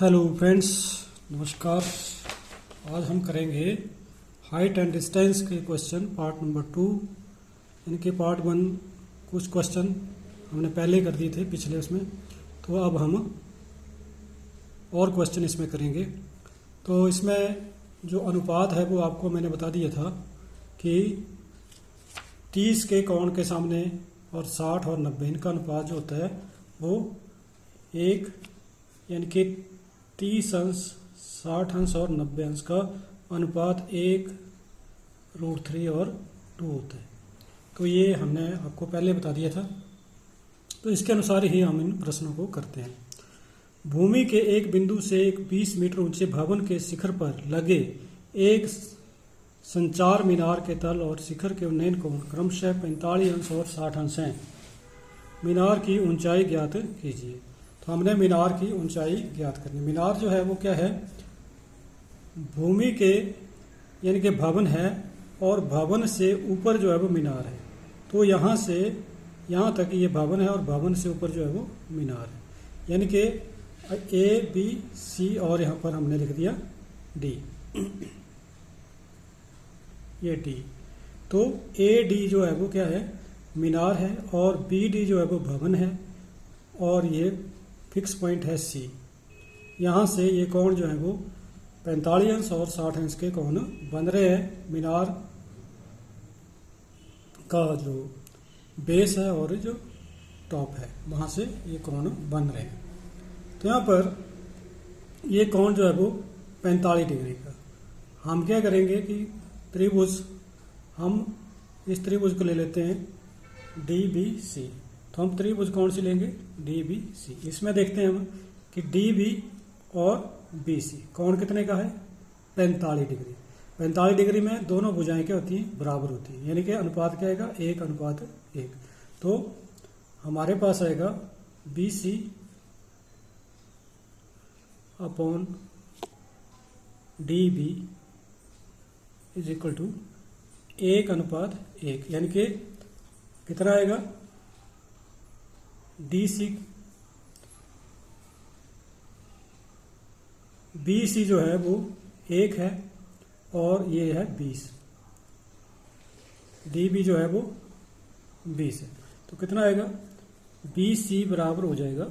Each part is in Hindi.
हेलो फ्रेंड्स, नमस्कार। आज हम करेंगे हाइट एंड डिस्टेंस के क्वेश्चन पार्ट नंबर 2। इनके पार्ट 1 कुछ क्वेश्चन हमने पहले कर दिए थे पिछले उसमें, तो अब हम और क्वेश्चन इसमें करेंगे। तो इसमें जो अनुपात है वो आपको मैंने बता दिया था कि 30 के कोण के सामने और 60 और 90 इनका अनुपात जो होता है वो 1, यानी कि 30 अंश, 60 अंश और 90 अंश का अनुपात 1√3 और 2 होता है। तो ये हमने आपको पहले बता दिया था। तो इसके अनुसार ही हम इन प्रश्नों को करते हैं। भूमि के एक बिंदु से एक 20 मीटर ऊंचे भवन के शिखर पर लगे एक संचार मीनार के तल और शिखर के उन्नयन कोण क्रमशः 45 अंश और 60 अंश हैं। मीनार की ऊंचाई ज्ञात कीजिए। तो हमने मीनार की ऊंचाई ज्ञात करनी। मीनार जो है वो क्या है? भूमि के यानी कि भवन है और भवन से ऊपर जो है वो मीनार है। तो यहाँ से यहाँ तक ये भवन है और भवन से ऊपर जो है वो मीनार है, यानी कि A, B, C और यहाँ पर हमने लिख दिया D, ये D। तो AD जो है वो क्या है? मीनार है, और BD जो है वो भवन है, और ये फिक्स पॉइंट है C। यहाँ से ये कोण जो है वो 45 अंश और 60 अंश के कोण बन रहे हैं। मीनार का जो बेस है और जो टॉप है वहाँ से ये कोण बन रहे हैं। तो यहाँ पर ये कोण जो है वो 45 डिग्री का। हम क्या करेंगे कि त्रिभुज, हम इस त्रिभुज को ले लेते हैं DBC। तो हम त्रिभुज कौन सी लेंगे? DBC। इसमें देखते हैं हम कि DB और BC कोण कितने का है? 45 डिग्री। 45 डिग्री में दोनों भुजाएं क्या होती हैं? बराबर होती हैं, यानी कि अनुपात क्या आएगा? 1:1। तो हमारे पास आएगा BC upon DB is equal to 1:1, यानी कि कितना आएगा? BC जो है वो 1 है और ये है 20। DB जो है वो 20 है। तो कितना आएगा? BC बराबर हो जाएगा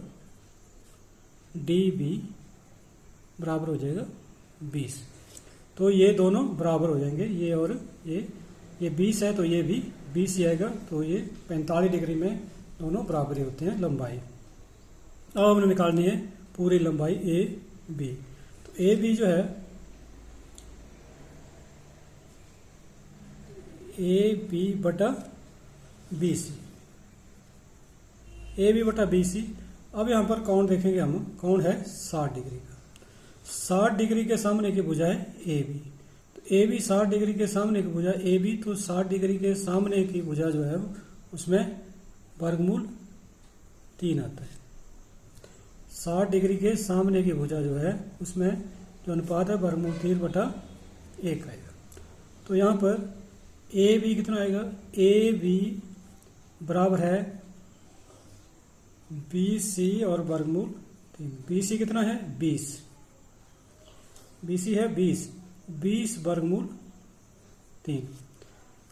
DB बराबर हो जाएगा 20। तो ये दोनों बराबर हो जाएंगे, ये और ये 20 है तो ये भी 20 ही आएगा। तो ये 45 डिग्री में दोनों बराबर ही होते हैं लंबाई। अब हमने निकालनी है पूरी लंबाई AB। तो AB जो है AB बटा BC, AB बटा BC। अब यहाँ पर कोण देखेंगे हम, कोण है 60 डिग्री का। 60 डिग्री के सामने की भुजा है AB। तो AB 60 डिग्री के सामने की भुजा AB, तो 60 डिग्री के सामने की भुजा जो है उसमें वर्गमूल 3 आता है। 60 डिग्री के सामने की भुजा जो है उसमें जो अनुपात है वर्गमूल 3/1 आएगा। तो यहाँ पर AB कितना आएगा? AB बराबर है BC और वर्गमूल 3। BC कितना है? 20। BC है 20 वर्गमूल 3।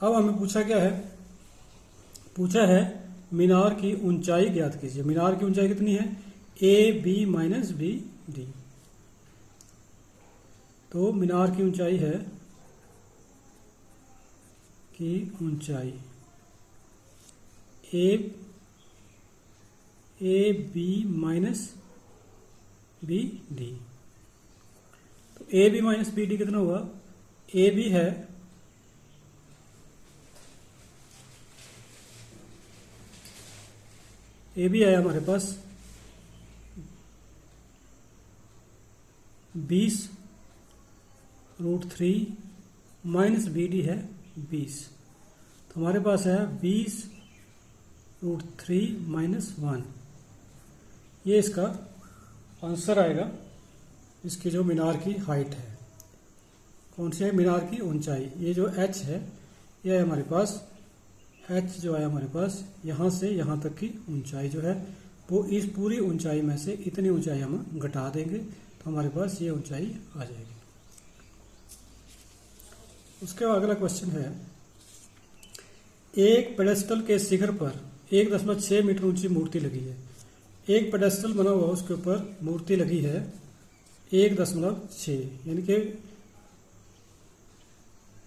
अब हमें पूछा क्या है? पूछा है मीनार की ऊंचाई ज्ञात कीजिए। मीनार की ऊंचाई कितनी है? AB minus BD। तो मीनार की ऊंचाई है कि ऊंचाई AB माइनस BD। तो AB माइनस BD कितना हुआ? AB है AB आया हमारे पास 20√3 माइनस BD है 20। तो हमारे पास है 20√3 माइनस 1। ये इसका आंसर आएगा। इसकी जो मीनार की हाइट है, कौन सी है? मीनार की ऊंचाई। ये जो H है ये है हमारे पास, H जो है हमारे पास यहाँ से यहाँ तक की ऊंचाई जो है वो इस पूरी ऊंचाई में से इतनी ऊंचाई हम घटा देंगे तो हमारे पास ये ऊंचाई आ जाएगी। उसके बाद अगला क्वेश्चन है, एक पेडेस्टल के शिखर पर 1.6 मीटर ऊंची मूर्ति लगी है। एक पेडेस्टल बना हुआ, उसके ऊपर मूर्ति लगी है 1.6, यानी कि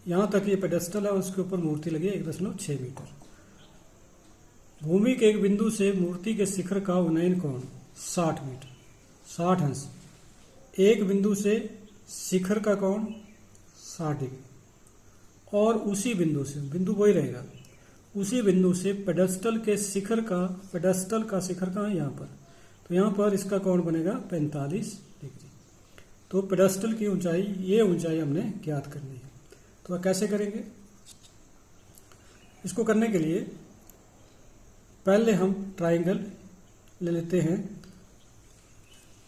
यहाँ तक ये पेडेस्टल है, उसके ऊपर मूर्ति लगी है 1.6 मीटर। भूमि के एक बिंदु से मूर्ति के शिखर का उन्नयन कोण 60 मीटर, 60 अंश। एक बिंदु से शिखर का कोण 60 डिग्री, और उसी बिंदु से, बिंदु वही रहेगा, उसी बिंदु से पेडेस्टल के शिखर का, पेडेस्टल का शिखर कहाँ है, यहाँ पर, तो यहाँ पर इसका कोण बनेगा 45 डिग्री। तो पेडेस्टल की ऊंचाई, ये ऊंचाई हमने ज्ञात करनी है। तो कैसे करेंगे इसको? करने के लिए पहले हम ट्राइंगल ले लेते हैं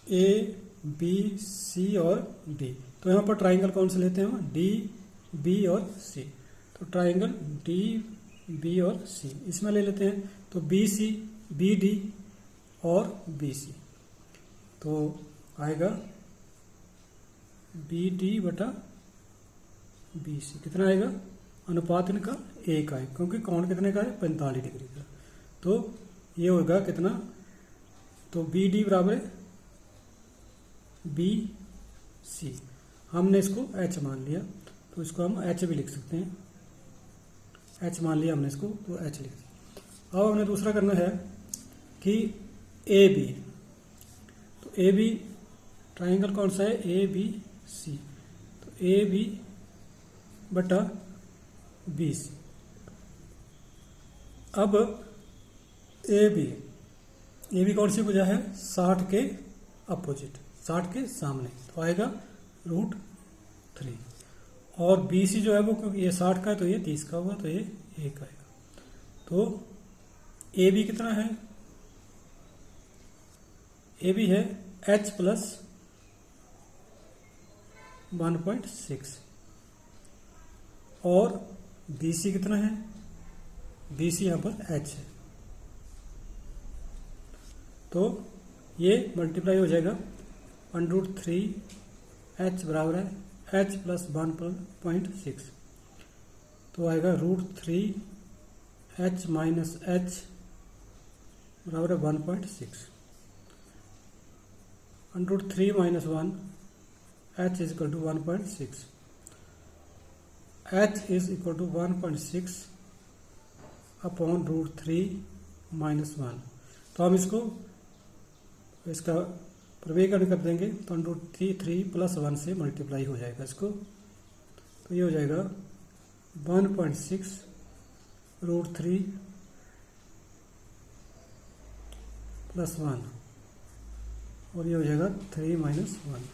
ए, बी, सी और डी। तो यहाँ पर ट्राइंगल कौन से लेते हैं? डी, बी और सी। तो ट्राइंगल डी, बी और सी इसमें ले लेते हैं। तो बी सी, बी डी और बी सी, तो आएगा बी डी बटा बी सी। कितना आएगा? अनुपात इनका 1 आएगा, क्योंकि कोण कितने का है? 45 डिग्री का। तो ये होगा कितना? तो बी डी बराबर है बी सी। हमने इसको एच मान लिया, तो इसको हम एच भी लिख सकते हैं। एच मान लिया हमने इसको, तो एच लिख दिया। अब हमने दूसरा करना है कि ए बी। तो ए बी ट्राइंगल कौन सा है? A B C. तो ए बी बटा बी सी। अब ए बी कौन सी भुजा है? 60 के अपोजिट, 60 के सामने, तो आएगा √3। और बी सी जो है वो, क्योंकि ये 60 का है तो ये 30 का होगा, तो ये 1 आएगा। तो ए बी कितना है? ए बी है h प्लस 1.6, और बी सी कितना है? बी सी यहाँ पर h है, तो ये मल्टीप्लाई हो जाएगा 1√3 h बराबर है h प्लस 1.6, तो आएगा √3 h माइनस h बराबर है 1.6। 1√3 minus 1 h is equal to 1.6। h is equal to 1.6 upon √3 minus 1। तो हम इसका प्रवेगण कर देंगे, तो √3 प्लस 1 से मल्टीप्लाई हो जाएगा इसको, तो ये हो जाएगा 1.6 √3 प्लस 1, और ये हो जाएगा 3 माइनस 1,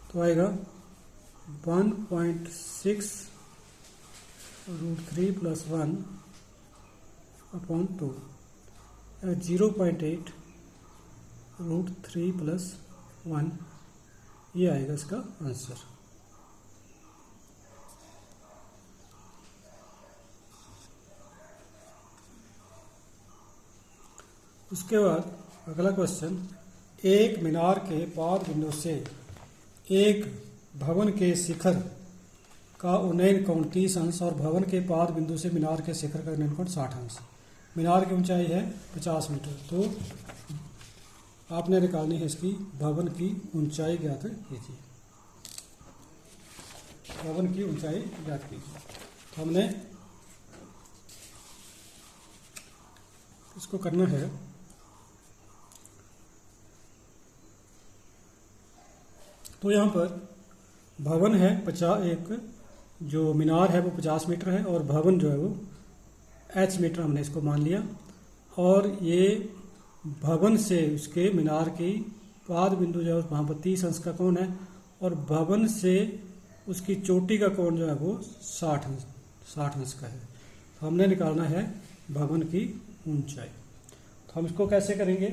तो आएगा 1.6 √3 प्लस 1 अपॉन 2, 0.8 √3 प्लस 1, ये आएगा इसका आंसर। उसके बाद अगला क्वेश्चन, एक मीनार के पाद बिंदु से एक भवन के शिखर का उन्नयन कोण 30 अंश और भवन के पाद बिंदु से मीनार के शिखर का उन्नयन कोण 60 अंश। मीनार की ऊंचाई है 50 मीटर, तो आपने निकालनी है इसकी भवन की ऊंचाई ज्ञात कीजिए। भवन की ऊंचाई ज्ञात कीजिए। तो हमने इसको करना है, तो यहाँ पर भवन है 50, एक जो मीनार है वो 50 मीटर है, और भवन जो है वो h मीटर हमने इसको मान लिया। और ये भवन से उसके मीनार की पाद बिंदु जो है वहाँ पर 30 अंश का कोण है, और भवन से उसकी चोटी का कोण जो है वो 60 अंश का है। तो हमने निकालना है भवन की ऊंचाई। तो हम इसको कैसे करेंगे?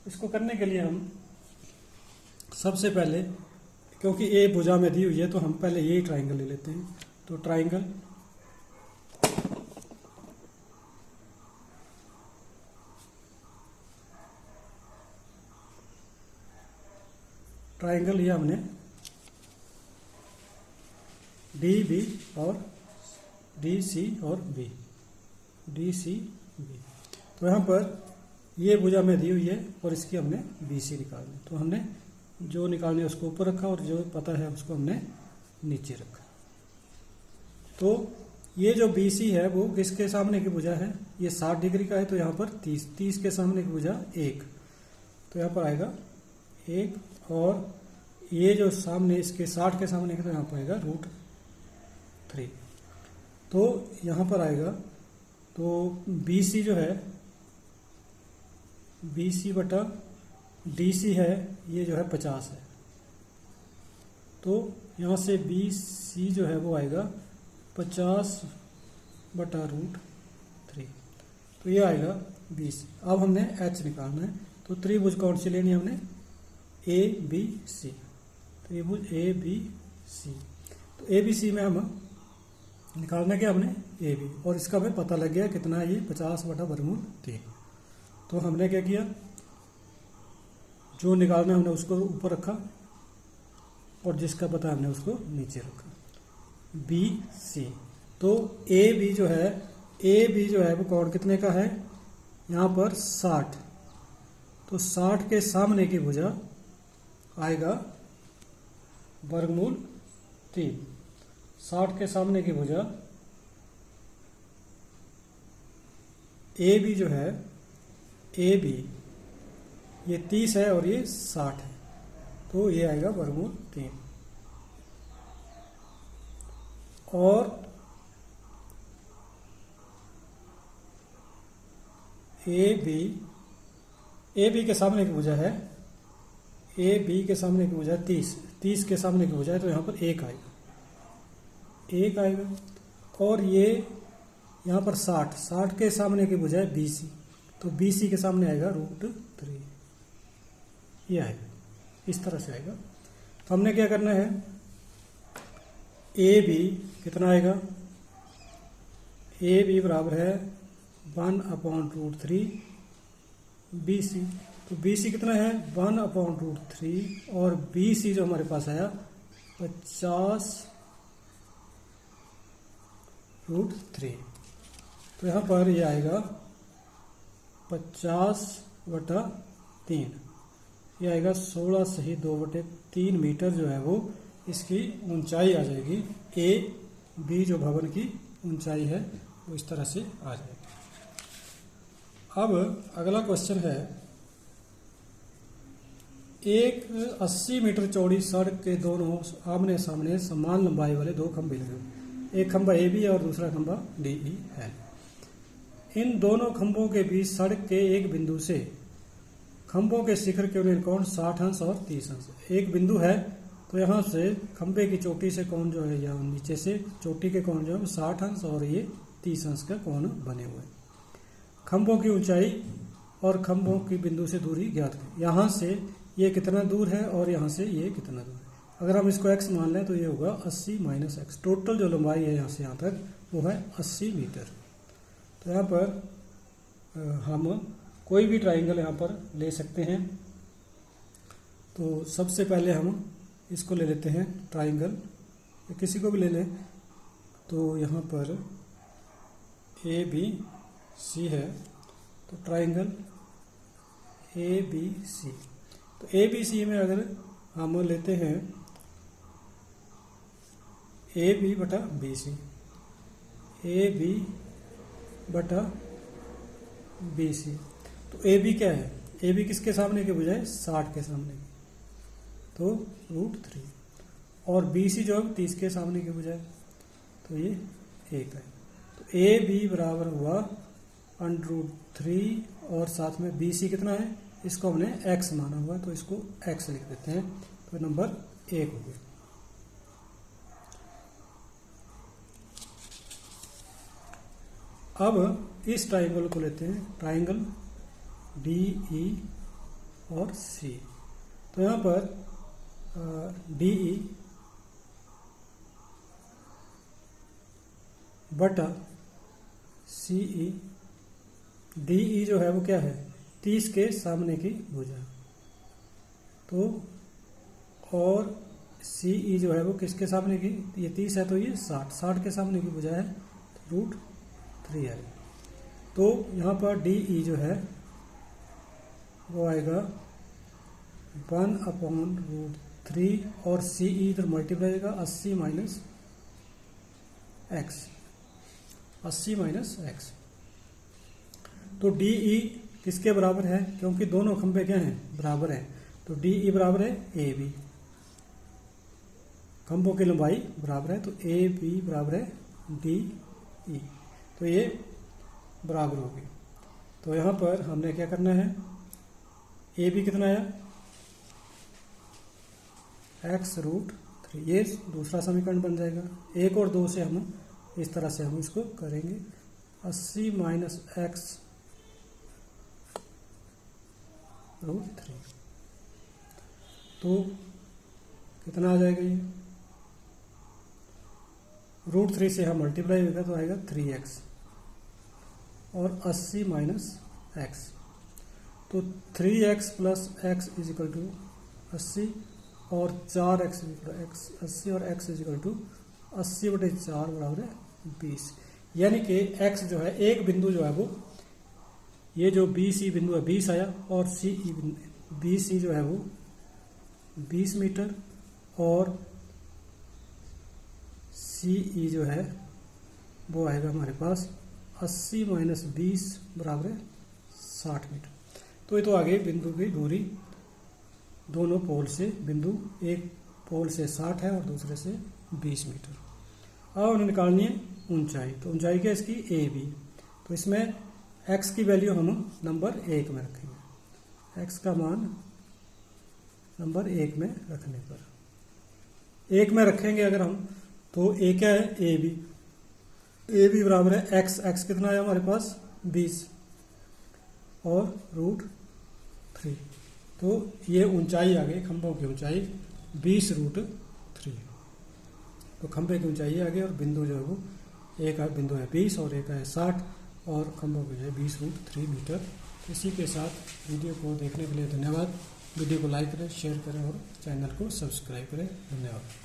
इसको करने के लिए हम सबसे पहले, क्योंकि ए भुजा में दी हुई है, तो हम पहले यही ट्राइंगल ले लेते हैं। तो ट्राइंगल ट्राइंगल लिया हमने डी बी और डी सी और बी, डी सी बी। तो यहाँ पर ये भुजा हमें दी हुई है और इसकी हमने बी सी निकालनी। तो हमने जो निकालनी है उसको ऊपर रखा और जो पता है उसको हमने नीचे रखा। तो ये जो बी सी है वो किसके सामने की भुजा है, ये 60 डिग्री का है, तो यहाँ पर 30 के सामने की भुजा 1, तो यहाँ पर आएगा 1। और ये जो सामने इसके 60 के सामने की, तो यहाँ पर आएगा √3। तो यहाँ पर आएगा, तो बी सी जो है बी सी बटा डी सी है, ये जो है 50 है। तो यहाँ से बी सी जो है वो आएगा 50 बटा √3, तो ये आएगा 20। अब हमने एच निकालना है। तो त्रिभुज कौन सी लेनी है हमने, ए बी सी, त्रिभुज ए बी सी। तो ए बी सी में हम निकालना क्या हमने ए बी, और इसका हमें पता लग गया कितना है, ये 50 बटा √3। तो हमने क्या किया, जो निकालना है हमने उसको ऊपर रखा और जिसका पता है हमने उसको नीचे रखा, बी सी। तो ए बी जो है वो कौन कितने का है, यहाँ पर 60। तो 60 के सामने की भुजा आएगा √3। 60 के सामने की भुजा ए बी जो है, ए बी ये 30 है और ये 60 है, तो ये आएगा √3। और ए बी के सामने की भुजा है, ए बी के सामने की भुजा 30 के सामने की भुजा है, तो यहाँ पर 1 आएगा। और ये यहाँ पर 60 के सामने की भुजा है बी सी, तो बी सी के सामने आएगा √3, ये आएगा, इस तरह से आएगा। तो हमने क्या करना है, ए बी कितना आएगा, ए बी बराबर है 1/√3 बी सी। तो बी सी कितना है 1/√3, और बी सी जो हमारे पास आया 50√3। तो यहाँ पर ये आएगा 50/3, ये आएगा 16 सही 2/3 मीटर जो है वो इसकी ऊंचाई आ जाएगी। ए बी जो भवन की ऊंचाई है वो इस तरह से आ जाएगी। अब अगला क्वेश्चन है, एक 80 मीटर चौड़ी सड़क के दोनों आमने सामने समान लंबाई वाले 2 खंभे लगे। एक खंभा ए बी और दूसरा खंभा डी ई है। इन दोनों खंभों के बीच सड़क के एक बिंदु से खंभों के शिखर के कोण 60 अंश और 30 अंश। एक बिंदु है, तो यहाँ से खंभे की चोटी से कोण जो है, या नीचे से चोटी के कोण जो है 60 अंश और ये 30 अंश का कोण बने हुए। खंभों की ऊंचाई और खंभों की बिंदु से दूरी ज्ञात करें। यहाँ से ये कितना दूर है और यहाँ से ये कितना दूर है। अगर हम इसको x मान लें तो ये होगा 80 - x। टोटल जो लंबाई है यहाँ से यहाँ तक वो है 80 मीटर। तो यहाँ पर हम कोई भी ट्राइंगल यहाँ पर ले सकते हैं। तो सबसे पहले हम इसको ले लेते हैं ट्राइंगल, किसी को भी ले लें। तो यहाँ पर ए बी सी है, तो ट्राइंगल ए बी सी। तो ए बी सी में अगर हम लेते हैं ए बी बटा बी सी, ए बी बटा बी सी। तो ए बी क्या है, ए बी किसके सामने के बजाय 60 के सामने की, तो √3। और बी सी जो है 30 के सामने के बजाय, तो ये 1 है। तो ए बी बराबर हुआ √3 और साथ में बी सी कितना है, इसको हमने x माना हुआ है, तो इसको x लिख देते हैं। तो नंबर 1 हो गया। अब इस ट्राइंगल को लेते हैं, ट्राइंगल डी ई और सी। तो यहाँ पर डी ई बटा सी ई, डी ई जो है वो क्या है 30 के सामने की भुजा, तो और सी ई जो है वो किसके सामने की, ये 30 है तो ये 60, 60 के सामने की बजाय है तो √3 है। तो यहाँ पर डी ई जो है वो आएगा 1/√3 और सी ई इधर मल्टीप्लाई आएगा 80 माइनस एक्स, 80 माइनस एक्स। तो डी ई किसके बराबर है, क्योंकि दोनों खंभे क्या हैं, बराबर हैं, तो डी ई बराबर है ए बी, खंभों की लंबाई बराबर है तो ए बी बराबर है डी ई, तो ये बराबर होगी। तो यहाँ पर हमने क्या करना है, ए बी कितना आया x√3, ये दूसरा समीकरण बन जाएगा। 1 और 2 से हम इस तरह से हम इसको करेंगे 80 माइनस x√3, तो कितना आ जाएगा ये, √3 से हम मल्टीप्लाई होगा तो आएगा 3x और 80 माइनस एक्स, तो 3x plus x is equal to 80 और 4x एक्स 80 और x इज इक्वल टू 80/4 बराबर है 20। यानी कि x जो है एक बिंदु जो है वो, ये जो बी सी बिंदु है 20 आया और बी सी जो है वो 20 मीटर और सी ई जो है वो आएगा हमारे पास 80 माइनस 20 बराबर है 60 मीटर। तो ये तो आगे बिंदु की दूरी दोनों पोल से, बिंदु एक पोल से 60 है और दूसरे से 20 मीटर। अब उन्हें निकालनी है ऊंचाई, तो ऊंचाई क्या इसकी ए बी, तो इसमें x की वैल्यू हम नंबर 1 में रखेंगे, x का मान नंबर 1 में रखने पर, 1 में रखेंगे अगर हम, तो ए क्या है ए बी, ए बी बराबर है x कितना है हमारे पास 20 और √3, तो ये ऊंचाई आ गई, खंभों की ऊंचाई 20√3, तो खंभे की ऊंचाई आ गई और बिंदु जो है वो, एक बिंदु है 20 और एक है 60 और खंभों की जो है 20√3 मीटर। इसी के साथ वीडियो को देखने के लिए धन्यवाद। वीडियो को लाइक करें, शेयर करें और चैनल को सब्सक्राइब करें। धन्यवाद।